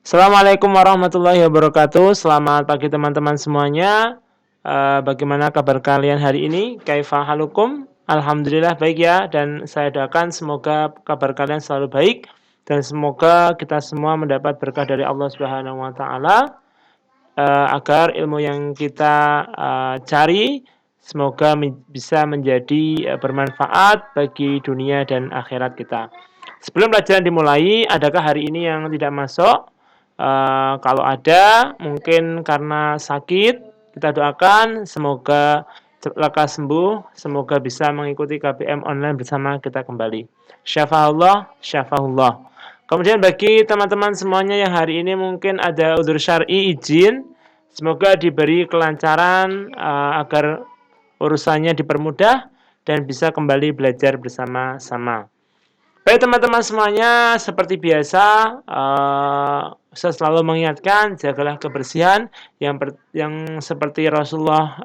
Assalamualaikum warahmatullahi wabarakatuh. Selamat pagi teman-teman semuanya. Bagaimana kabar kalian hari ini? Kaifa halukum? Alhamdulillah baik ya. Dan saya doakan semoga kabar kalian selalu baik dan semoga kita semua mendapat berkah dari Allah Subhanahu wa taala, agar ilmu yang kita cari semoga bisa menjadi bermanfaat bagi dunia dan akhirat kita. Sebelum pelajaran dimulai, adakah hari ini yang tidak masuk? Kalau ada, mungkin karena sakit, kita doakan semoga lekas sembuh, semoga bisa mengikuti KBM online bersama kita kembali. Syafa'ullah, syafa'ullah. Kemudian bagi teman-teman semuanya yang hari ini mungkin ada udzur syar'i izin, semoga diberi kelancaran agar urusannya dipermudah dan bisa kembali belajar bersama-sama. Baik teman-teman semuanya, seperti biasa, saya selalu mengingatkan, jagalah kebersihan yang seperti Rasulullah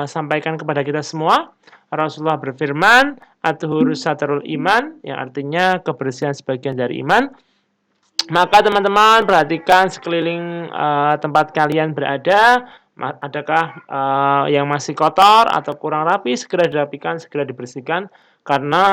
sampaikan kepada kita semua. Rasulullah berfirman, at-tuhuru satrul iman, yang artinya kebersihan sebagian dari iman. Maka teman-teman perhatikan sekeliling tempat kalian berada, adakah yang masih kotor atau kurang rapi, segera dirapikan, segera dibersihkan, karena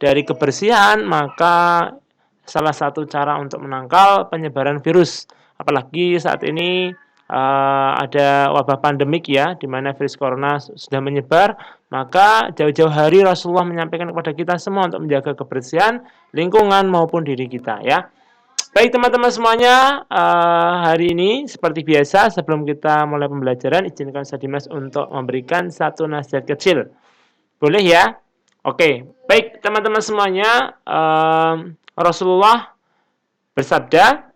dari kebersihan maka salah satu cara untuk menangkal penyebaran virus. Apalagi saat ini ada wabah pandemik ya, di mana virus corona sudah menyebar, maka jauh-jauh hari Rasulullah menyampaikan kepada kita semua untuk menjaga kebersihan lingkungan maupun diri kita ya. Baik teman-teman semuanya, hari ini seperti biasa sebelum kita mulai pembelajaran, izinkan saya Dimas untuk memberikan satu nasihat kecil. Boleh ya? Oke, baik teman-teman semuanya, Rasulullah bersabda,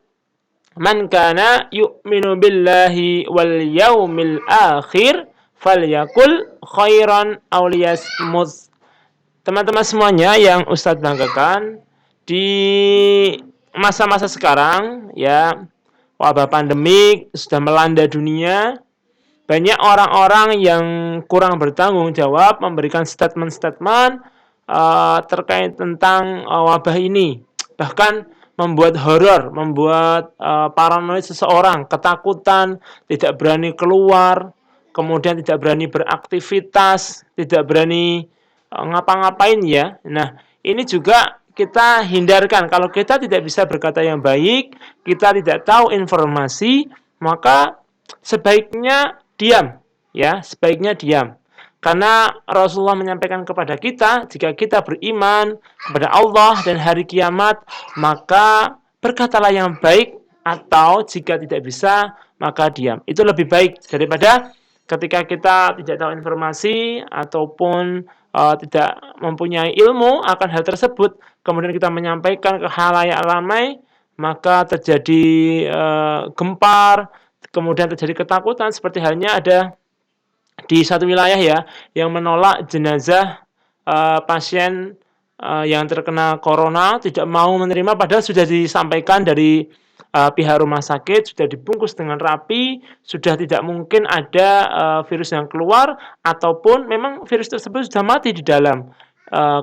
"Man kana yu'minu billahi wal yaumil akhir falyakul khairan aw liyasmut." Teman-teman semuanya yang Ustadz banggakan, di masa-masa sekarang ya, wabah pandemik sudah melanda dunia. Banyak orang-orang yang kurang bertanggung jawab memberikan statement-statement terkait tentang wabah ini. Bahkan membuat horor, membuat paranoid seseorang, ketakutan, tidak berani keluar, kemudian tidak berani beraktivitas, tidak berani ngapa-ngapain ya. Nah, ini juga kita hindarkan. Kalau kita tidak bisa berkata yang baik, kita tidak tahu informasi, maka sebaiknya diam, ya, sebaiknya diam. Karena Rasulullah menyampaikan kepada kita, jika kita beriman kepada Allah dan hari kiamat, maka berkatalah yang baik, atau jika tidak bisa, maka diam. Itu lebih baik daripada ketika kita tidak tahu informasi ataupun tidak mempunyai ilmu akan hal tersebut, kemudian kita menyampaikan ke khalayak ramai, maka terjadi gempar, kemudian terjadi ketakutan, seperti halnya ada di satu wilayah ya yang menolak jenazah pasien yang terkena corona, tidak mau menerima padahal sudah disampaikan dari pihak rumah sakit, sudah dibungkus dengan rapi, sudah tidak mungkin ada virus yang keluar, ataupun memang virus tersebut sudah mati di dalam,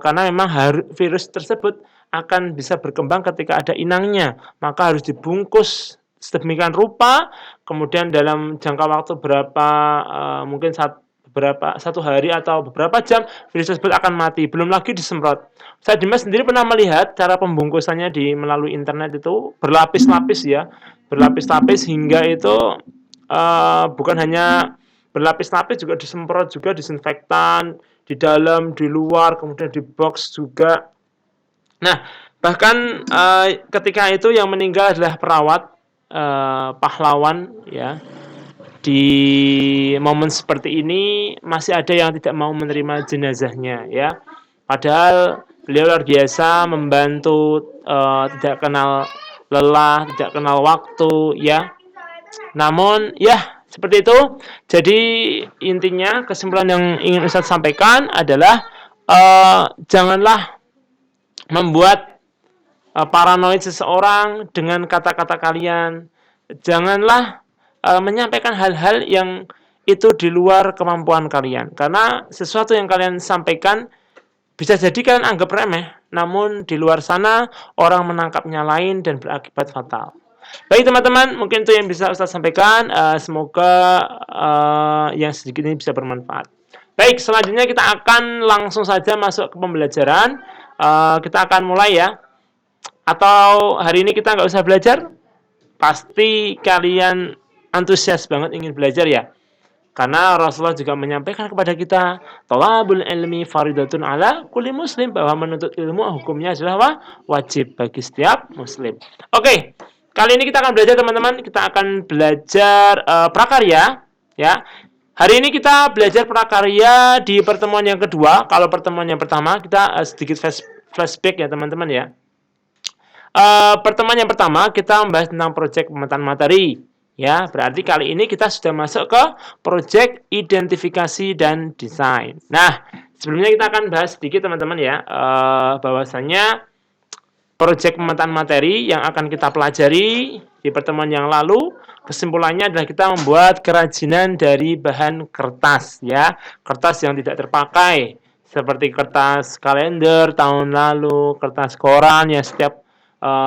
karena memang virus tersebut akan bisa berkembang ketika ada inangnya, maka harus dibungkus sedemikian rupa, kemudian dalam jangka waktu berapa, mungkin satu hari atau beberapa jam, virus tersebut akan mati. Belum lagi disemprot. Saya Dimas sendiri pernah melihat cara pembungkusannya melalui internet itu berlapis-lapis ya, berlapis-lapis hingga itu bukan hanya berlapis-lapis, juga disemprot juga disinfektan di dalam, di luar, kemudian di box juga. Nah, bahkan ketika itu yang meninggal adalah perawat, pahlawan ya. Di momen seperti ini masih ada yang tidak mau menerima jenazahnya ya. Padahal beliau luar biasa membantu, tidak kenal lelah, tidak kenal waktu ya. Namun ya seperti itu. Jadi intinya kesimpulan yang ingin Ustadz sampaikan adalah janganlah membuat paranoid seseorang dengan kata-kata kalian. Janganlah menyampaikan hal-hal yang itu di luar kemampuan kalian. Karena sesuatu yang kalian sampaikan bisa jadi kalian anggap remeh, namun di luar sana orang menangkapnya lain dan berakibat fatal. Baik teman-teman, mungkin itu yang bisa Ustaz sampaikan. Semoga yang sedikit ini bisa bermanfaat. Baik, selanjutnya kita akan langsung saja masuk ke pembelajaran. Kita akan mulai ya. Atau hari ini kita nggak usah belajar? Pasti kalian antusias banget ingin belajar ya. Karena Rasulullah juga menyampaikan kepada kita, thalabul ilmi faridatun ala kulli muslim, bahwa menuntut ilmu hukumnya adalah wajib bagi setiap muslim. Oke, kali ini kita akan belajar teman-teman, kita akan belajar prakarya ya. Hari ini kita belajar prakarya di pertemuan yang kedua. Kalau pertemuan yang pertama kita sedikit flashback ya teman-teman ya. Pertemuan yang pertama kita membahas tentang proyek pemetaan materi. Ya, berarti kali ini kita sudah masuk ke proyek identifikasi dan desain. Nah, sebelumnya kita akan bahas sedikit teman-teman ya, bahwasanya proyek pemetaan materi yang akan kita pelajari di pertemuan yang lalu, kesimpulannya adalah kita membuat kerajinan dari bahan kertas ya, kertas yang tidak terpakai, seperti kertas kalender tahun lalu, kertas koran yang setiap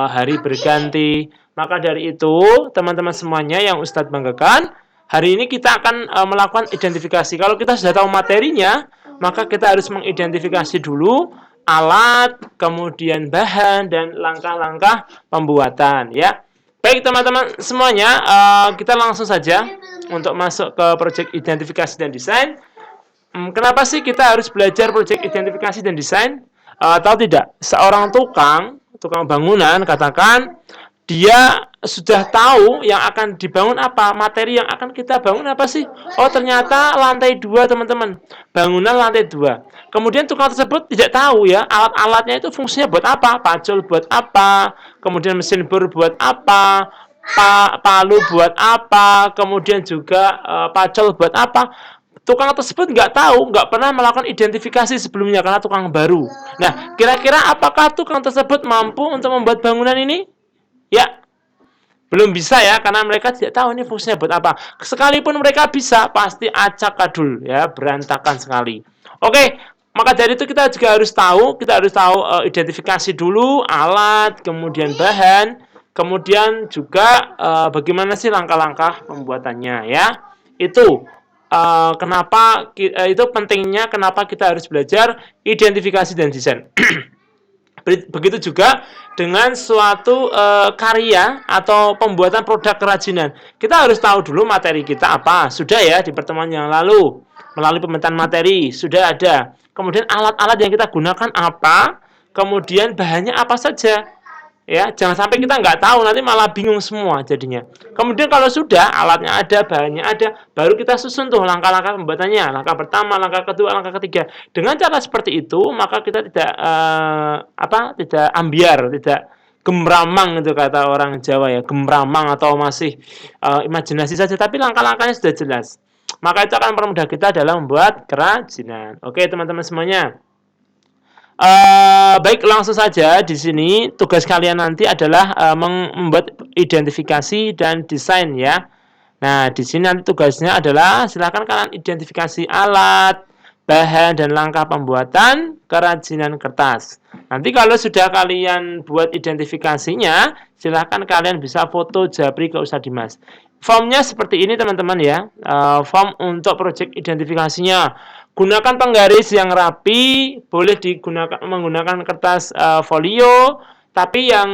hari berganti. Maka dari itu, teman-teman semuanya yang Ustadz banggakan, hari ini kita akan melakukan identifikasi. Kalau kita sudah tahu materinya, maka kita harus mengidentifikasi dulu alat, kemudian bahan, dan langkah-langkah pembuatan. Ya, baik teman-teman semuanya, kita langsung saja untuk masuk ke proyek identifikasi dan desain. Kenapa sih kita harus belajar proyek identifikasi dan desain? Tahu tidak? Seorang tukang bangunan katakan dia sudah tahu yang akan dibangun apa, materi yang akan kita bangun apa sih? Oh, ternyata lantai 2 teman-teman, bangunan lantai 2. Kemudian tukang tersebut tidak tahu ya, alat-alatnya itu fungsinya buat apa, pacul buat apa, kemudian mesin bor buat apa, palu buat apa, kemudian juga pacul buat apa. Tukang tersebut nggak tahu, nggak pernah melakukan identifikasi sebelumnya karena tukang baru. Nah, kira-kira apakah tukang tersebut mampu untuk membuat bangunan ini? Ya, belum bisa ya, karena mereka tidak tahu ini fungsinya buat apa. Sekalipun mereka bisa, pasti acak adul ya, berantakan sekali. Oke, maka dari itu kita juga harus tahu, identifikasi dulu alat, kemudian bahan, kemudian juga bagaimana sih langkah-langkah pembuatannya ya. Itu kenapa itu pentingnya, kenapa kita harus belajar identifikasi dan desain. Begitu juga dengan suatu karya atau pembuatan produk kerajinan. Kita harus tahu dulu materi kita apa. Sudah ya di pertemuan yang lalu, melalui pemetaan materi sudah ada. Kemudian alat-alat yang kita gunakan apa, kemudian bahannya apa saja. Ya, jangan sampai kita nggak tahu, nanti malah bingung semua jadinya. Kemudian kalau sudah alatnya ada, bahannya ada, baru kita susun tuh langkah-langkah pembuatannya. Langkah pertama, langkah kedua, langkah ketiga. Dengan cara seperti itu, maka kita tidak tidak ambiar, tidak gemramang itu kata orang Jawa ya, gemramang atau masih imajinasi saja, tapi langkah-langkahnya sudah jelas. Maka itu akan mempermudah kita dalam membuat kerajinan. Oke, teman-teman semuanya. Baik, langsung saja di sini tugas kalian nanti adalah membuat identifikasi dan desain ya. Nah, di sini nanti tugasnya adalah silakan kalian identifikasi alat, bahan dan langkah pembuatan kerajinan kertas. Nanti kalau sudah kalian buat identifikasinya, silakan kalian bisa foto japri ke Ustadz Dimas. Formnya seperti ini teman-teman ya. Form untuk proyek identifikasinya. Gunakan penggaris yang rapi, boleh menggunakan kertas folio, tapi yang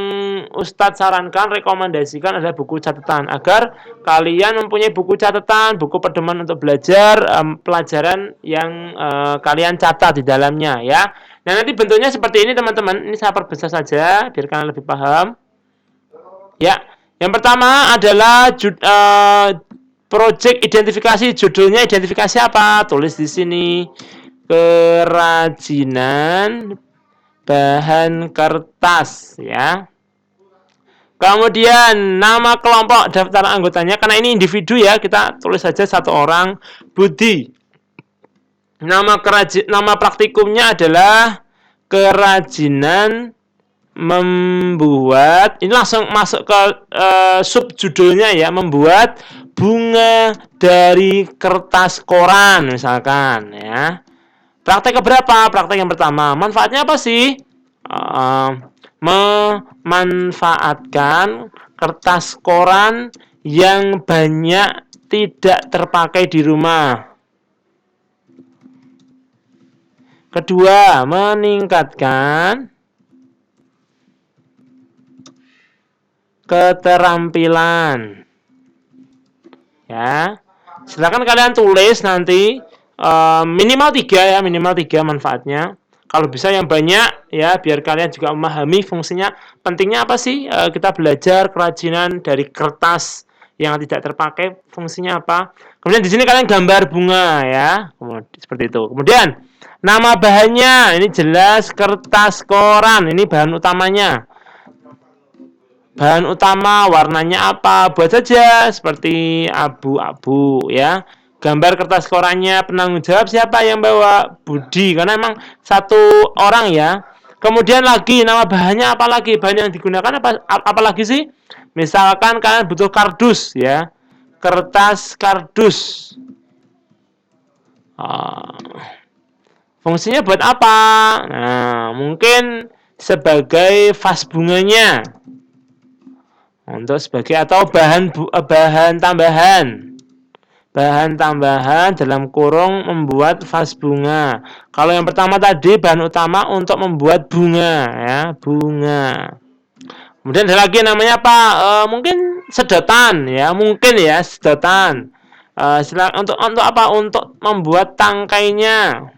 Ustadz sarankan, rekomendasikan adalah buku catatan, agar kalian mempunyai buku catatan, buku pedoman untuk belajar pelajaran yang kalian catat di dalamnya ya. Nah, nanti bentuknya seperti ini teman-teman. Ini saya perbesar saja biar kalian lebih paham. Ya, yang pertama adalah proyek identifikasi. Judulnya identifikasi apa? Tulis di sini. Kerajinan bahan kertas ya. Kemudian nama kelompok daftar anggotanya, karena ini individu ya, kita tulis saja satu orang, Budi. Nama praktikumnya adalah kerajinan membuat, ini langsung masuk ke subjudulnya ya, membuat bunga dari kertas koran misalkan ya. Praktek keberapa? Praktek yang pertama. Manfaatnya apa sih? memanfaatkan kertas koran yang banyak tidak terpakai di rumah. Kedua, meningkatkan keterampilan. Ya, silakan kalian tulis nanti minimal 3 ya, minimal 3 manfaatnya. Kalau bisa yang banyak ya, biar kalian juga memahami fungsinya. Pentingnya apa sih kita belajar kerajinan dari kertas yang tidak terpakai, fungsinya apa? Kemudian di sini kalian gambar bunga ya, seperti itu. Kemudian nama bahannya ini jelas kertas koran, ini bahan utamanya. Bahan utama, warnanya apa? Buat saja seperti abu-abu ya. Gambar kertas korannya, penanggung jawab siapa yang bawa? Budi, karena emang satu orang ya. Kemudian lagi nama bahannya apa lagi? Bahan yang digunakan apa lagi sih? Misalkan kalian butuh kardus ya. Kertas kardus. Fungsinya buat apa? Nah, mungkin sebagai vas bunganya. Untuk sebagai atau bahan tambahan. Bahan tambahan dalam kurung membuat vas bunga. Kalau yang pertama tadi bahan utama untuk membuat bunga ya, bunga. Kemudian ada lagi namanya apa? Mungkin sedotan ya, mungkin ya sedotan. Untuk apa? Untuk membuat tangkainya.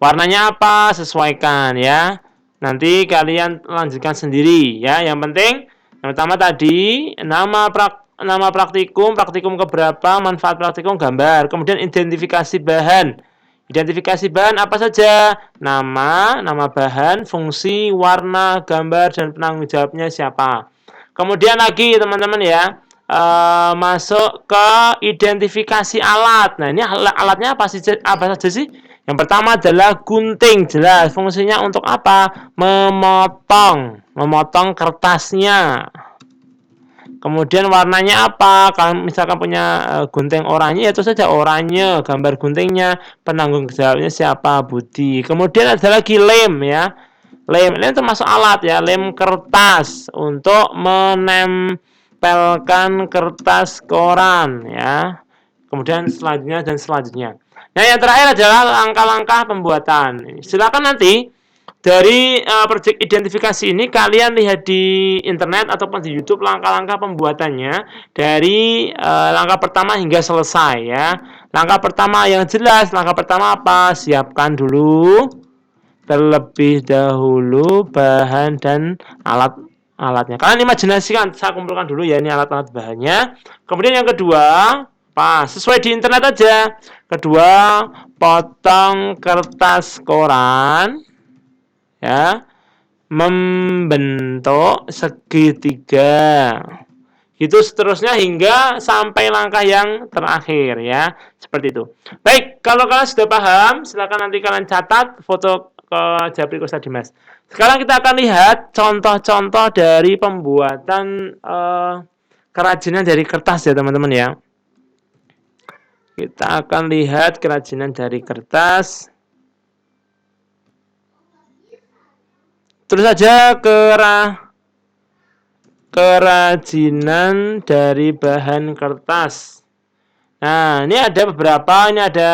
Warnanya apa? Sesuaikan ya. Nanti kalian lanjutkan sendiri ya. Yang penting yang pertama tadi nama praktikum keberapa, manfaat praktikum, gambar. Kemudian identifikasi bahan. Identifikasi bahan apa saja? Nama bahan, fungsi, warna, gambar, dan penanggung jawabnya siapa. Kemudian lagi teman-teman ya, masuk ke identifikasi alat. Nah, ini alatnya apa saja sih? Yang pertama adalah gunting, jelas. Fungsinya untuk apa? Memotong kertasnya. Kemudian warnanya apa? Kalau misalkan punya gunting oranye, itu saja oranye, gambar guntingnya, penanggung jawabnya siapa? Budi. Kemudian ada lagi lem ya. Lem termasuk alat ya, lem kertas untuk menempelkan kertas koran ya. Kemudian selanjutnya. Nah, yang terakhir adalah langkah-langkah pembuatan. Silakan nanti dari proyek identifikasi ini kalian lihat di internet ataupun di YouTube langkah-langkah pembuatannya dari langkah pertama hingga selesai ya. Langkah pertama yang jelas, langkah pertama apa? Siapkan dulu terlebih dahulu bahan dan alatnya. Kalian imajinasikan, saya kumpulkan dulu ya ini alat-alat bahannya. Kemudian yang kedua, sesuai di internet aja. Kedua, potong kertas koran ya, membentuk segitiga. Gitu seterusnya hingga sampai langkah yang terakhir ya. Seperti itu. Baik, kalau kalian sudah paham, silakan nanti kalian catat foto ke Japri Kosta Dimas. Sekarang kita akan lihat contoh-contoh dari pembuatan kerajinan dari kertas ya teman-teman ya. Kita akan lihat kerajinan dari kertas. Terus saja kerajinan dari bahan kertas. Nah, ini ada beberapa. Ini ada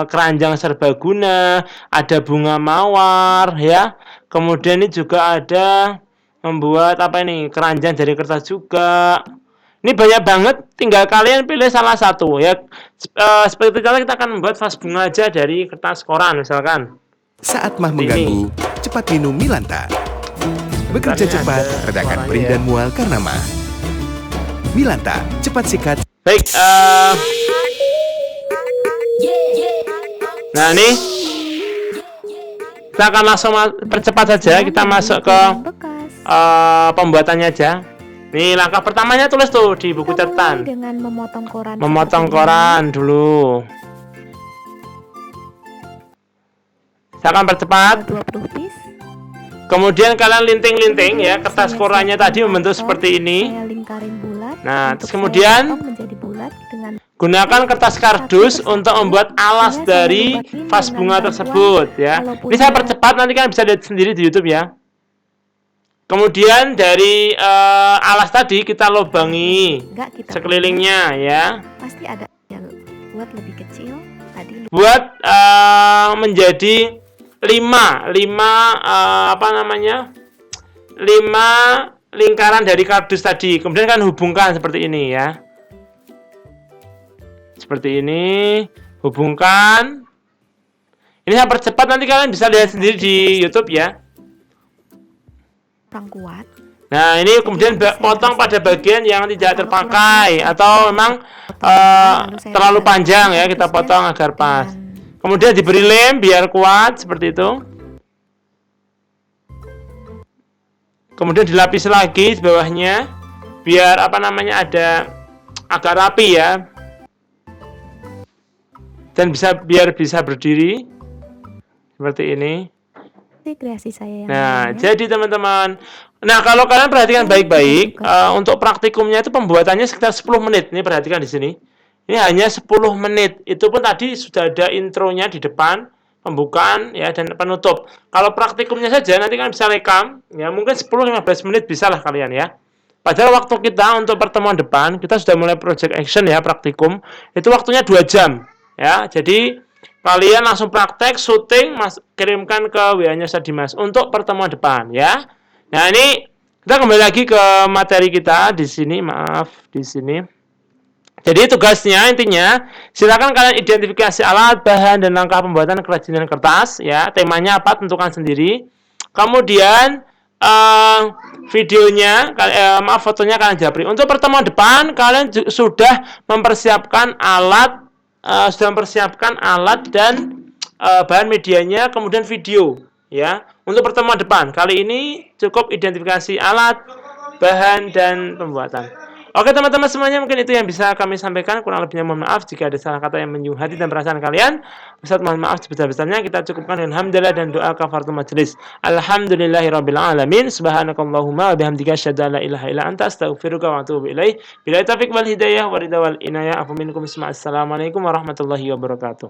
keranjang serbaguna, ada bunga mawar, ya. Kemudian ini juga ada membuat apa ini? Keranjang dari kertas juga. Ini banyak banget. Tinggal kalian pilih salah satu, ya. Seperti itu kita akan membuat vas bunga aja dari kertas koran, misalkan. Saat mah mengganggu, cepat minum Milanta. Bekerja cepat, redakan perih dan mual karena mah. Milanta, cepat sikat. Baik, nah ini kita akan langsung percepat saja. Kita masuk ke pembuatannya aja. Nih langkah pertamanya tulis tuh di buku catatan. Dengan memotong koran. Memotong koran dulu. Saya akan percepat. 20 piece. Kemudian kalian linting-linting ya kertas korannya tadi membentuk seperti ini. Saya lingkarin bulat. Nah, terus kemudian menjadi bulat dengan Gunakan kertas kardus untuk membuat alas dari vas bunga tersebut ya. Ini saya percepat, nanti kan bisa lihat sendiri di YouTube ya. Kemudian dari alas tadi kita lubangi sekelilingnya ya. Pasti ada yang buat lebih kecil tadi. Buat menjadi 5 lingkaran dari kardus tadi. Kemudian kan hubungkan seperti ini ya. Seperti ini, hubungkan. Ini saya percepat, nanti kalian bisa lihat sendiri di YouTube ya. Kurang kuat. Nah, ini kemudian potong pada bagian yang tidak terpakai atau memang terlalu panjang ya, kita potong agar pas. Kemudian diberi lem biar kuat seperti itu. Kemudian dilapis lagi di bawahnya biar ada agak rapi ya. Dan biar bisa berdiri seperti ini. Kreasi saya yang nah, jadi teman-teman. Nah, kalau kalian perhatikan baik-baik, untuk praktikumnya itu pembuatannya sekitar 10 menit. Ini perhatikan di sini. Ini hanya 10 menit. Itu pun tadi sudah ada intronya di depan, pembukaan ya dan penutup. Kalau praktikumnya saja nanti kalian bisa rekam, ya mungkin 10-15 menit bisa lah kalian ya. Padahal waktu kita untuk pertemuan depan, kita sudah mulai project action ya, praktikum. Itu waktunya 2 jam. Ya, jadi kalian langsung praktek, syuting, kirimkan ke WA-nya Ustaz Dimas untuk pertemuan depan ya. Nah, ini kita kembali lagi ke materi kita di sini, di sini. Jadi tugasnya intinya silakan kalian identifikasi alat, bahan dan langkah pembuatan kerajinan kertas ya. Temanya apa? Tentukan sendiri. Kemudian fotonya kalian japri. Untuk pertemuan depan kalian sudah mempersiapkan alat dan bahan medianya, kemudian video ya. Untuk pertemuan depan kali ini cukup identifikasi alat, bahan dan pembuatan. Oke teman-teman semuanya, mungkin itu yang bisa kami sampaikan. Kurang lebihnya mohon maaf jika ada salah kata yang menyinggung hati dan perasaan kalian. Ustaz mohon maaf sebesar-besarnya. Kita cukupkan dengan hamdalah dan doa kafaratul majelis. Alhamdulillahirabbil alamin. Subhanakallahumma wa bihamdika asyhadu an la ilaha illa anta astaghfiruka wa atubu ilaik. Billahi taufiq wal hidayah wa ridha wal inayah. Afu minkum. Assalamualaikum warahmatullahi wabarakatuh.